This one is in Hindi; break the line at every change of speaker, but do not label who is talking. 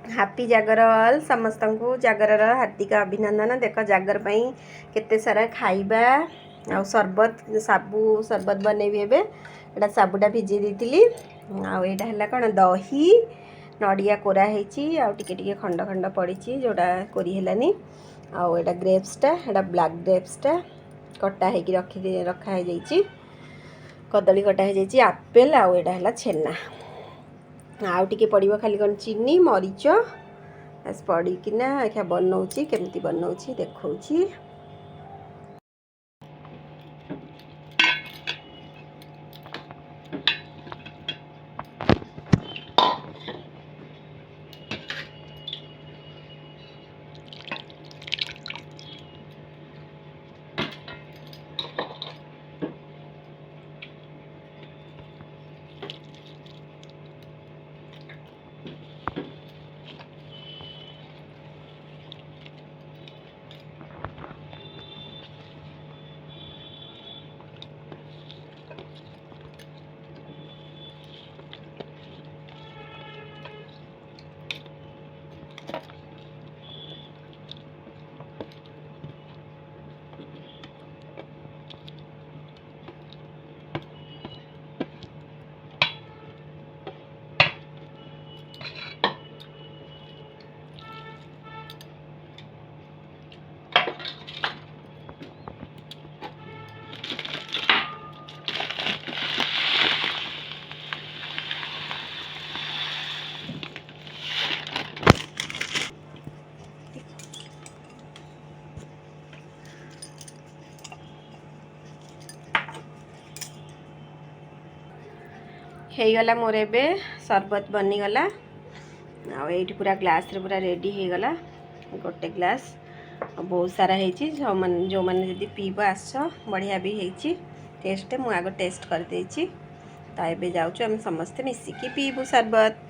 हापी जागर ऑल समस्त को जागर हार्दिक अभिनंदन। देख जागर केते सारा खाइबा आ सरबत साबु सरबत बनैबी एबे एटा साबुटा भिजे देइतिली आ एटा हला कोन दही नडिया कोरा हेची आ टिके टिके खंड खंड पड़ीची जोटा कोरी हेलानी आ एटा ग्रेप्सटा एटा ब्लैक ग्रेप्सटा कटा हेकी रखा हे जाइची कदली कटा हे जाइची एप्पल आ एटा हला छेना आउ टिके पड़िबो खाली कोन चीनी मरीच बस पड़ी किना एखा बनौची केमती बनौची देखौची। गला मोर एबे सरबत बनीगला आठ पूरा ग्लास रे पूरा रेडी हो गला गोटे ग्लास बहुत सारा होती जो मैंने जब पीब आस बढ़िया भी होती टेस्ट मु आग टेस्ट कर देछि ता एबे जाउछु हम समस्ते मिसिकी पीबू सरबत।